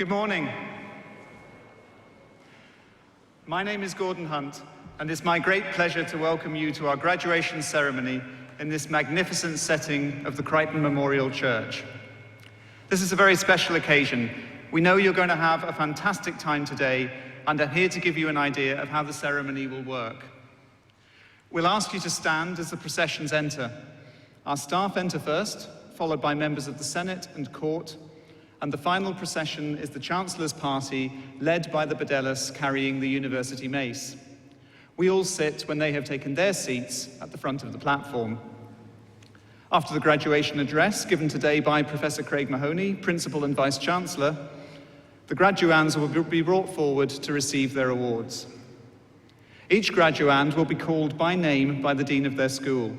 Good morning. My name is Gordon Hunt, and it's my great pleasure to welcome you to our graduation ceremony in this magnificent setting of the Crichton Memorial Church. This is a very special occasion. We know you're going to have a fantastic time today, and I'm here to give you an idea of how the ceremony will work. We'll ask you to stand as the processions enter. Our staff enter first, followed by members of the Senate and Court, and the final procession is the Chancellor's party, led by the Bedellis carrying the university mace. We all sit when they have taken their seats at the front of the platform. After the graduation address given today by Professor Craig Mahoney, Principal and Vice-Chancellor, the graduands will be brought forward to receive their awards. Each graduand will be called by name by the Dean of their school.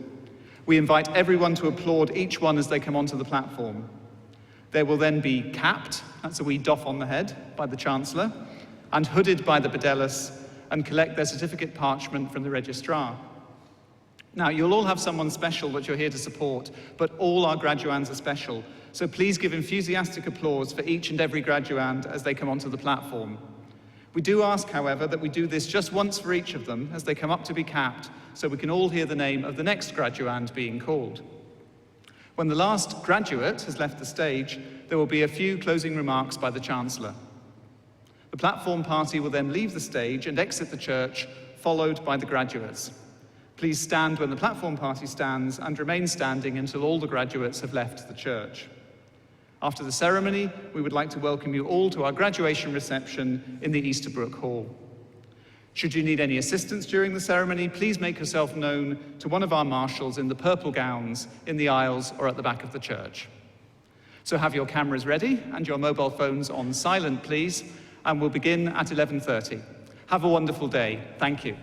We invite everyone to applaud each one as they come onto the platform. They will then be capped, that's a wee doff on the head, by the Chancellor, and hooded by the Bedellis, and collect their certificate parchment from the registrar. Now, you'll all have someone special that you're here to support, but all our graduands are special, so please give enthusiastic applause for each and every graduand as they come onto the platform. We do ask, however, that we do this just once for each of them as they come up to be capped, so we can all hear the name of the next graduand being called. When the last graduate has left the stage, there will be a few closing remarks by the Chancellor. The platform party will then leave the stage and exit the church, followed by the graduates. Please stand when the platform party stands and remain standing until all the graduates have left the church. After the ceremony, we would like to welcome you all to our graduation reception in the Easterbrook Hall. Should you need any assistance during the ceremony, please make yourself known to one of our marshals in the purple gowns in the aisles or at the back of the church. So have your cameras ready and your mobile phones on silent, please, and we'll begin at 11:30. Have a wonderful day. Thank you.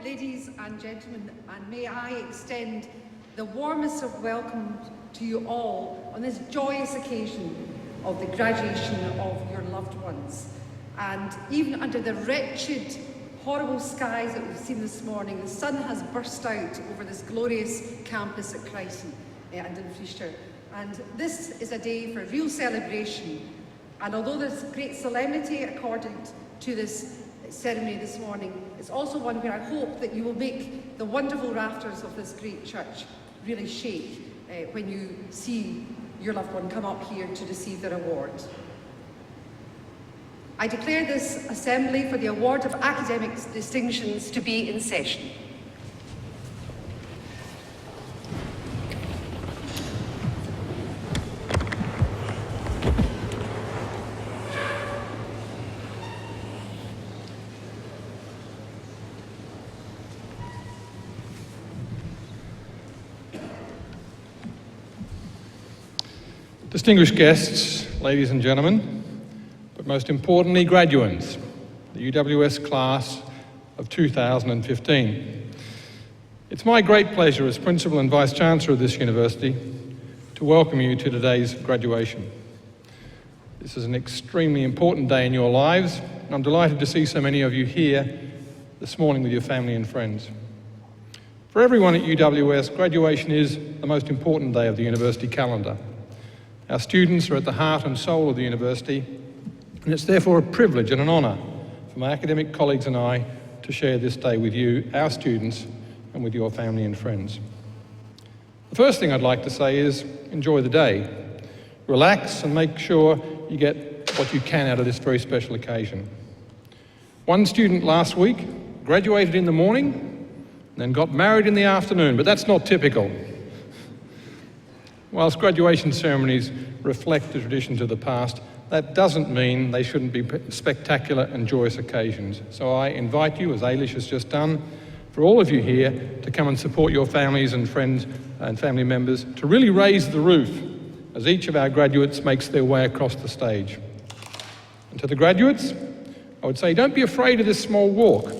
Ladies and gentlemen, and may I extend the warmest of welcome to you all on this joyous occasion of the graduation of your loved ones. And even under the wretched, horrible skies that we've seen this morning, the sun has burst out over this glorious campus at Crichton and Dumfries. And this is a day for real celebration. And although there's great solemnity accorded to this ceremony this morning, it's also one where I hope that you will make the wonderful rafters of this great church really shake when you see your loved one come up here to receive their award. I declare this assembly for the award of academic distinctions to be in session. Distinguished guests, ladies and gentlemen, but most importantly, graduands, the UWS class of 2015. It's my great pleasure as Principal and Vice-Chancellor of this university to welcome you to today's graduation. This is an extremely important day in your lives, and I'm delighted to see so many of you here this morning with your family and friends. For everyone at UWS, graduation is the most important day of the university calendar. Our students are at the heart and soul of the university, and it's therefore a privilege and an honour for my academic colleagues and I to share this day with you, our students, and with your family and friends. The first thing I'd like to say is enjoy the day. Relax and make sure you get what you can out of this very special occasion. One student last week graduated in the morning and then got married in the afternoon, but that's not typical. Whilst graduation ceremonies reflect the traditions of the past, that doesn't mean they shouldn't be spectacular and joyous occasions. So I invite you, as Ailish has just done, for all of you here to come and support your families and friends and family members to really raise the roof as each of our graduates makes their way across the stage. And to the graduates, I would say don't be afraid of this small walk.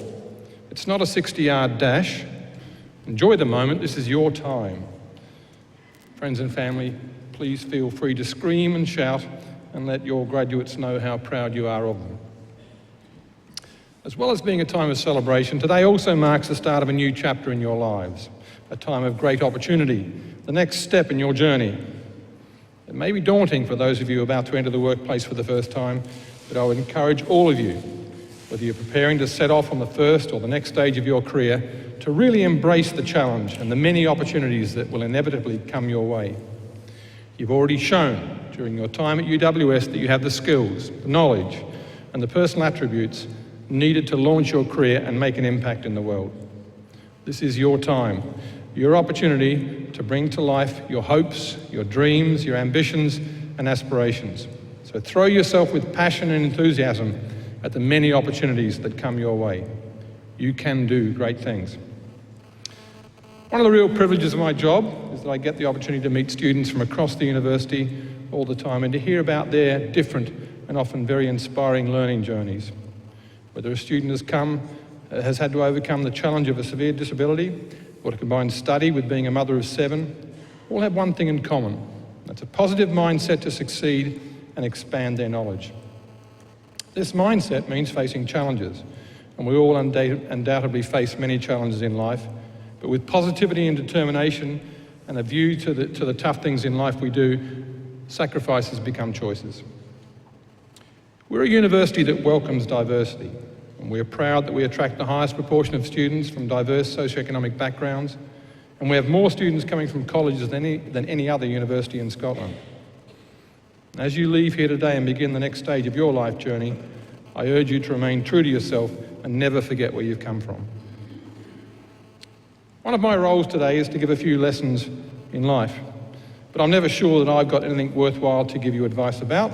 It's not a 60-yard dash. Enjoy the moment. This is your time. Friends and family, please feel free to scream and shout and let your graduates know how proud you are of them. As well as being a time of celebration, today also marks the start of a new chapter in your lives, a time of great opportunity, the next step in your journey. It may be daunting for those of you about to enter the workplace for the first time, but I would encourage all of you, whether you're preparing to set off on the first or the next stage of your career, to really embrace the challenge and the many opportunities that will inevitably come your way. You've already shown during your time at UWS that you have the skills, the knowledge, and the personal attributes needed to launch your career and make an impact in the world. This is your time, your opportunity to bring to life your hopes, your dreams, your ambitions and aspirations. So throw yourself with passion and enthusiasm at the many opportunities that come your way. You can do great things. One of the real privileges of my job is that I get the opportunity to meet students from across the university all the time and to hear about their different and often very inspiring learning journeys. Whether a student has had to overcome the challenge of a severe disability or to combine study with being a mother of 7, all have one thing in common. That's a positive mindset to succeed and expand their knowledge. This mindset means facing challenges, and we all undoubtedly face many challenges in life, but with positivity and determination and a view to the tough things in life we do, sacrifices become choices. We're a university that welcomes diversity, and we're proud that we attract the highest proportion of students from diverse socioeconomic backgrounds, and we have more students coming from colleges than any other university in Scotland. As you leave here today and begin the next stage of your life journey, I urge you to remain true to yourself and never forget where you've come from. One of my roles today is to give a few lessons in life, but I'm never sure that I've got anything worthwhile to give you advice about.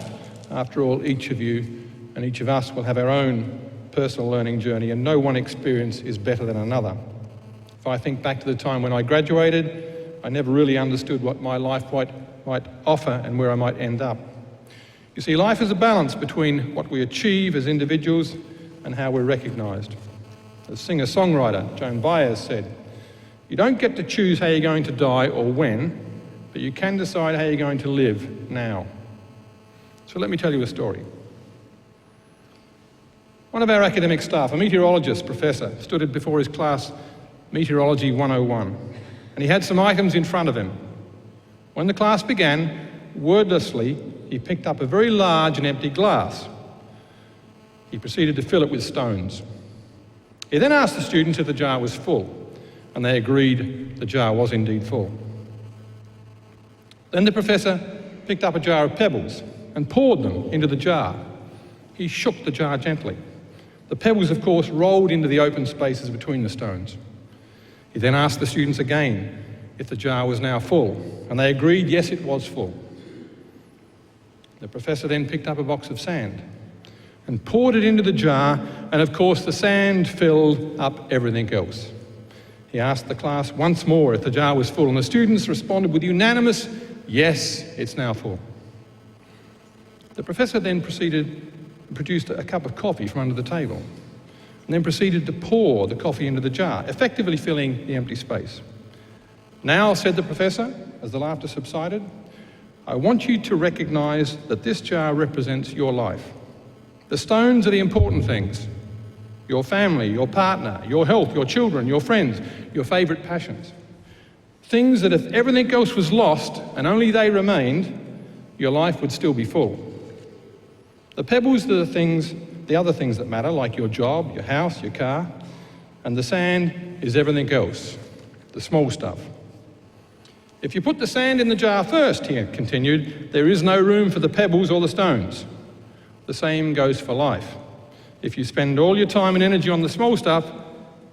After all, each of you and each of us will have our own personal learning journey, and no one experience is better than another. If I think back to the time when I graduated, I never really understood what my life might offer and where I might end up. You see, life is a balance between what we achieve as individuals and how we're recognised. As singer-songwriter Joan Baez said, "You don't get to choose how you're going to die or when, but you can decide how you're going to live now." So let me tell you a story. One of our academic staff, a meteorologist professor, stood before his class, Meteorology 101, and he had some items in front of him. When the class began, wordlessly, he picked up a very large and empty glass. He proceeded to fill it with stones. He then asked the students if the jar was full, and they agreed the jar was indeed full. Then the professor picked up a jar of pebbles and poured them into the jar. He shook the jar gently. The pebbles, of course, rolled into the open spaces between the stones. He then asked the students again if the jar was now full, and they agreed yes, it was full. The professor then picked up a box of sand and poured it into the jar, and of course the sand filled up everything else. He asked the class once more if the jar was full, and the students responded with unanimous, yes, it's now full. The professor then produced a cup of coffee from under the table, and then proceeded to pour the coffee into the jar, effectively filling the empty space. "Now," said the professor, as the laughter subsided, "I want you to recognise that this jar represents your life. The stones are the important things. Your family, your partner, your health, your children, your friends, your favourite passions. Things that if everything else was lost and only they remained, your life would still be full. The pebbles are the other things that matter, like your job, your house, your car, and the sand is everything else, the small stuff. If you put the sand in the jar first, he continued, there is no room for the pebbles or the stones. The same goes for life. If you spend all your time and energy on the small stuff,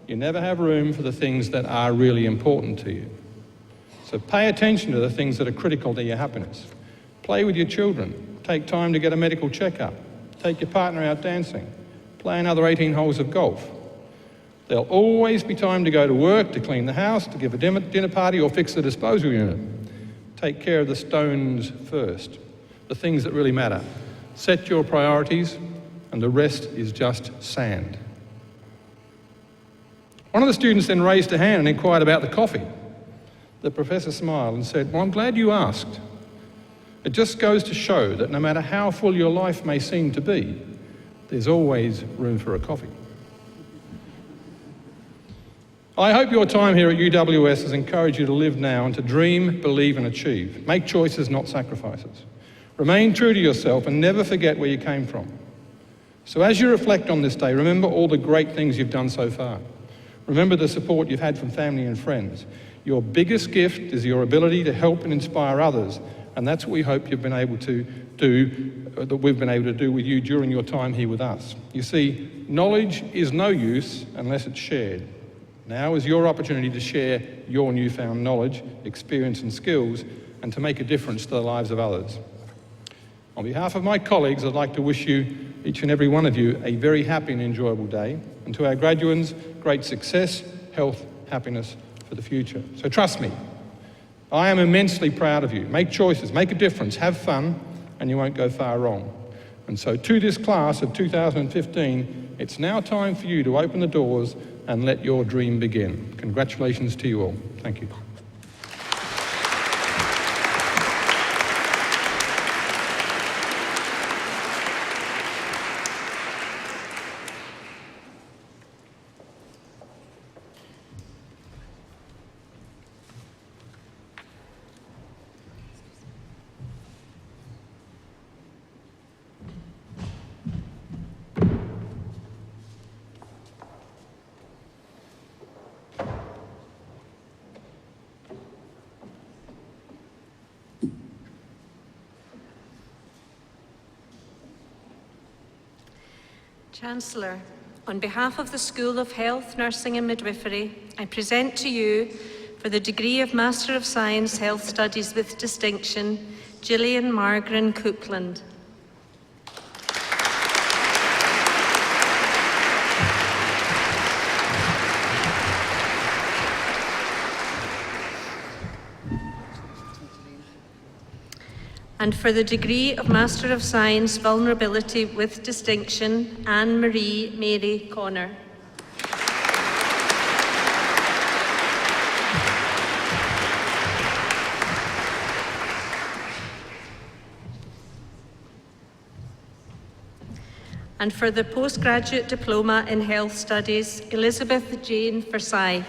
you never have room for the things that are really important to you. So pay attention to the things that are critical to your happiness. Play with your children. Take time to get a medical checkup. Take your partner out dancing. Play another 18 holes of golf. There'll always be time to go to work, to clean the house, to give a dinner party or fix the disposal unit. Take care of the stones first, the things that really matter. Set your priorities, and the rest is just sand. One of the students then raised a hand and inquired about the coffee. The professor smiled and said, well, I'm glad you asked. It just goes to show that no matter how full your life may seem to be, there's always room for a coffee. I hope your time here at UWS has encouraged you to live now and to dream, believe and achieve. Make choices, not sacrifices. Remain true to yourself and never forget where you came from. So as you reflect on this day, remember all the great things you've done so far. Remember the support you've had from family and friends. Your biggest gift is your ability to help and inspire others, and that's what we hope you've been able to do, that we've been able to do with you during your time here with us. You see, knowledge is no use unless it's shared. Now is your opportunity to share your newfound knowledge, experience and skills, and to make a difference to the lives of others. On behalf of my colleagues, I'd like to wish you, each and every one of you, a very happy and enjoyable day. And to our graduates, great success, health, happiness for the future. So trust me, I am immensely proud of you. Make choices, make a difference, have fun, and you won't go far wrong. And so to this class of 2015, it's now time for you to open the doors and let your dream begin. Congratulations to you all. Thank you. Chancellor, on behalf of the School of Health, Nursing and Midwifery, I present to you, for the degree of Master of Science Health Studies with distinction, Gillian Margaret Cookland. And for the degree of Master of Science Vulnerability with distinction, Anne-Marie Mary Connor. And for the Postgraduate Diploma in Health Studies, Elizabeth Jane Forsyth.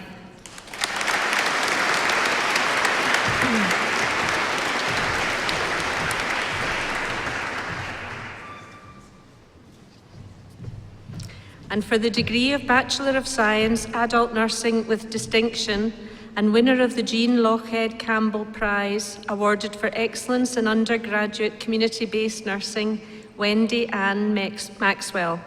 And for the degree of Bachelor of Science, Adult Nursing with distinction, and winner of the Jean Lochhead Campbell Prize, awarded for excellence in undergraduate community-based nursing, Wendy Ann Maxwell.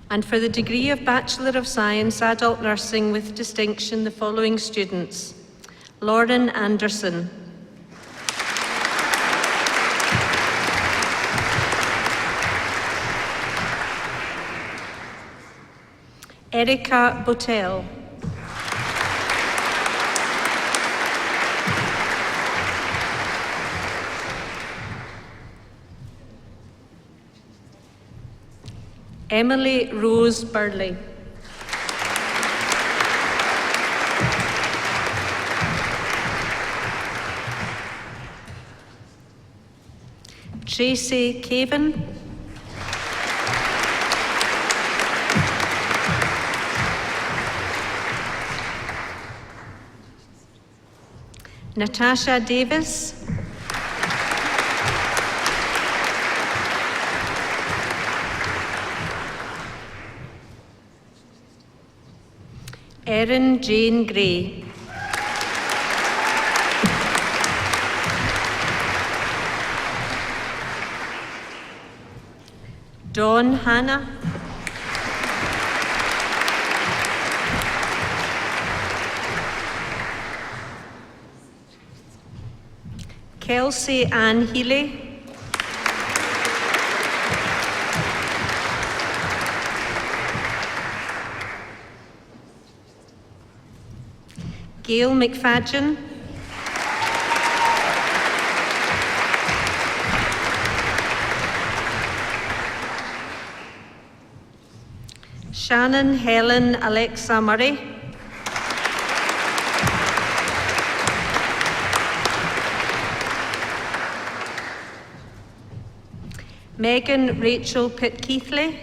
And for the degree of Bachelor of Science, Adult Nursing with distinction, the following students: Lauren Anderson, Erica Botel, Emily Rose Burley, Tracy Cavan, Natasha Davis, Erin Jane Gray, Dawn Hannah, Kelsey Ann Healy, Gail McFadgen, Shannon Helen Alexa Murray, Megan Rachel Pitt-Keithley,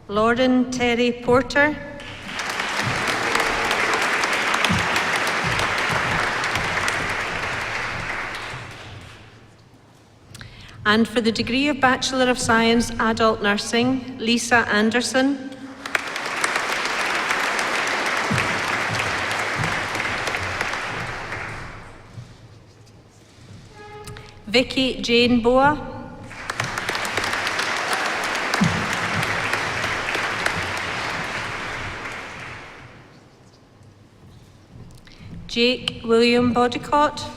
Lauren Terry Porter, and for the degree of Bachelor of Science Adult Nursing, Lisa Anderson, Vicky Jane Boa, Jake William Bodicott,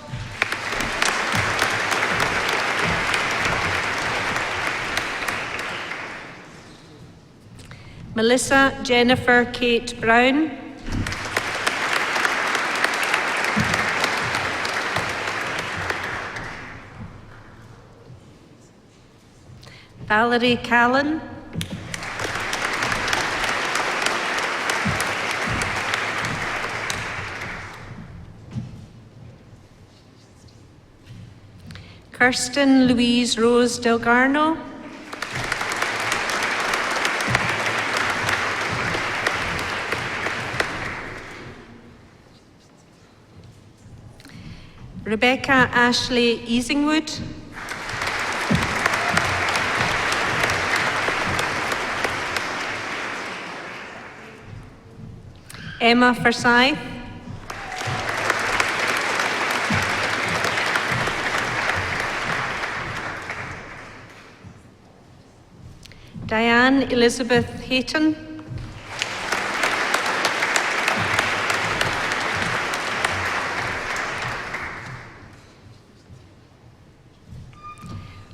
Melissa Jennifer Kate Brown, Valerie Callan, Kirsten Louise Rose Delgarno, Rebecca Ashley Easingwood, Emma Forsyth, Diane Elizabeth Hayton,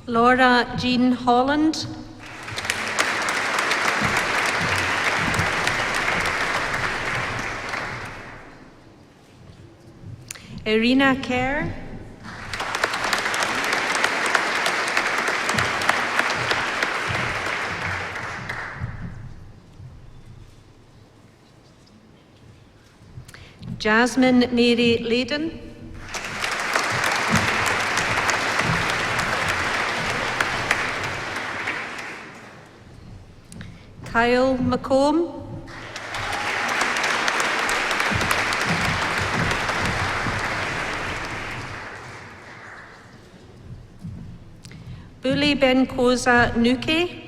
Laura Jean Holland, Irina Kerr, Jasmine Mary Layden, Kyle McComb, Buli Benkoza Nuke,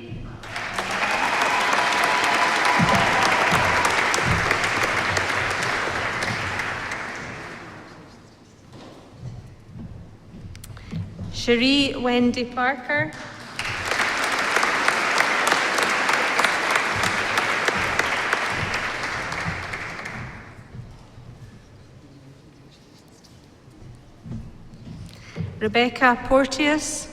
Cherie Wendy Parker, Rebecca Porteous,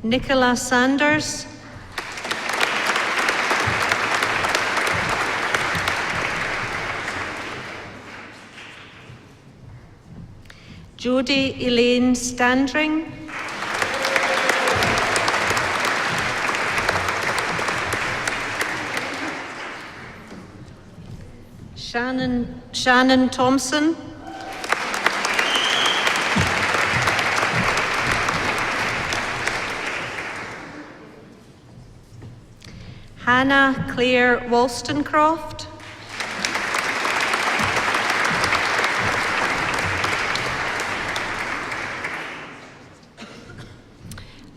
Nicola Sanders, Jodie Elaine Standring. Shannon Thompson. Hannah Claire Wollstonecroft.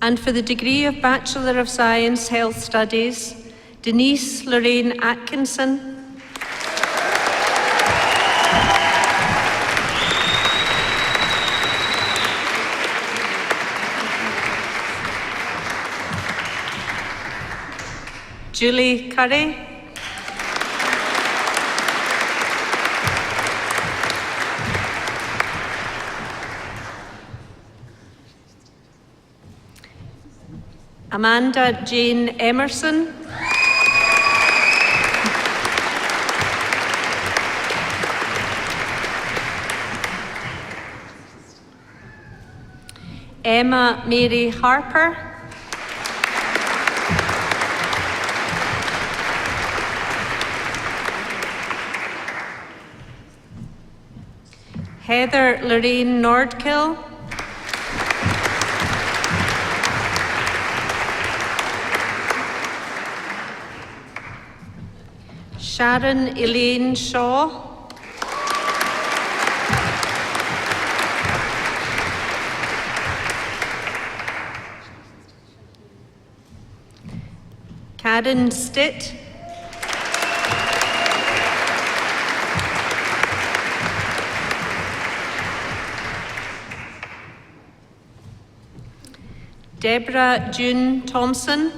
And for the degree of Bachelor of Science Health Studies, Denise Lorraine Atkinson. Julie Curry. Amanda Jane Emerson. Emma Mary Harper. Heather Lorraine Nordkill. Sharon Elaine Shaw. Karen Stitt. Deborah June Thompson.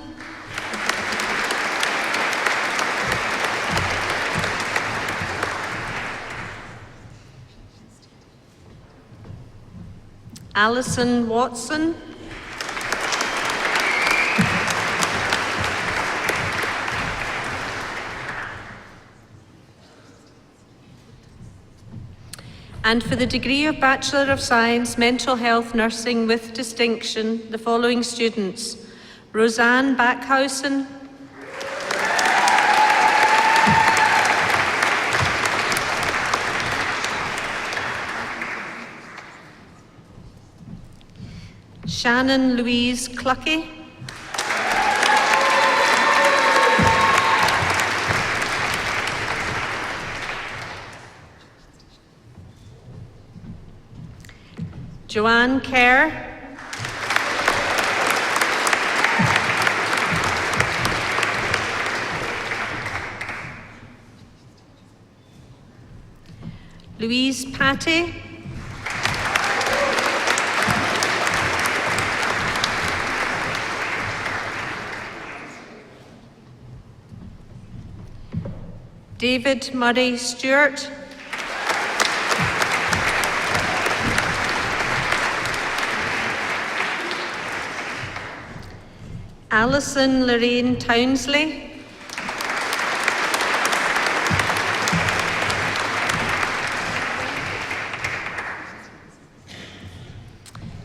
Alison Watson. And for the degree of Bachelor of Science, Mental Health Nursing with distinction, the following students: Roseanne Backhausen, Shannon Louise Clucky, Joanne Kerr, Louise Patty, David Murray Stewart, Alison Lorraine Townsley,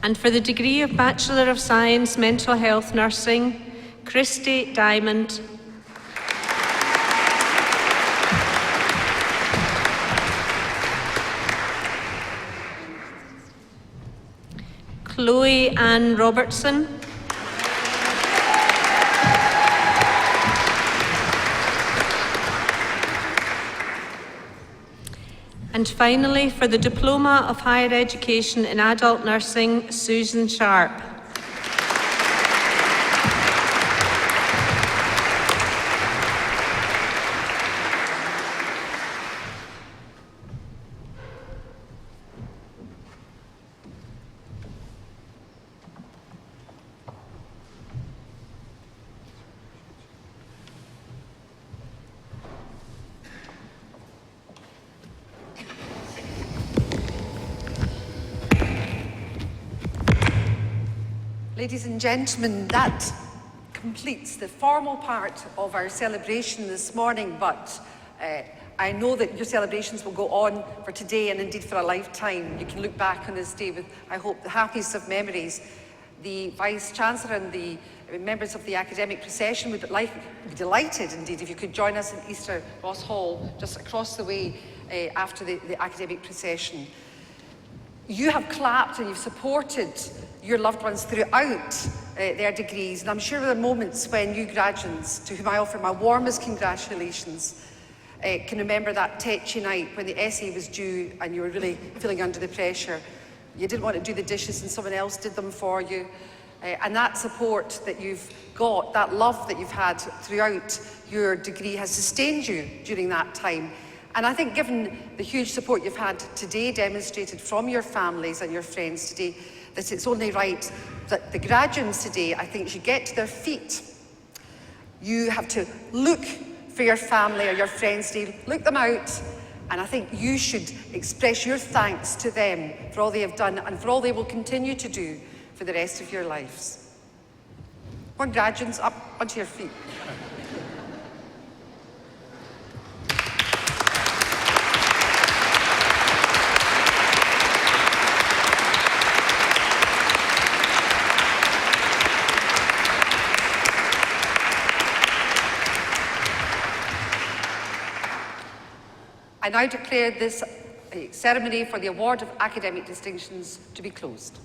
and for the degree of Bachelor of Science Mental Health Nursing, Christy Diamond, Chloe Ann Robertson, and finally, for the Diploma of Higher Education in Adult Nursing, Susan Sharp. Ladies and gentlemen, that completes the formal part of our celebration this morning, but I know that your celebrations will go on for today and indeed for a lifetime. You can look back on this day with, I hope, the happiest of memories. The Vice-Chancellor and the members of the academic procession would be delighted indeed if you could join us in Easter Ross Hall, just across the way after the academic procession. You have clapped and you've supported your loved ones throughout their degrees, and I'm sure there are moments when you graduates, to whom I offer my warmest congratulations, can remember that tetchy night when the essay was due and you were really feeling under the pressure. You didn't want to do the dishes and someone else did them for you. And that support that you've got, that love that you've had throughout your degree has sustained you during that time. And I think given the huge support you've had today demonstrated from your families and your friends today, that it's only right that the graduates today, I think, should get to their feet. You have to look for your family or your friends today, look them out, and I think you should express your thanks to them for all they have done and for all they will continue to do for the rest of your lives. Come on, graduates, up onto your feet. I now declare this ceremony for the award of academic distinctions to be closed.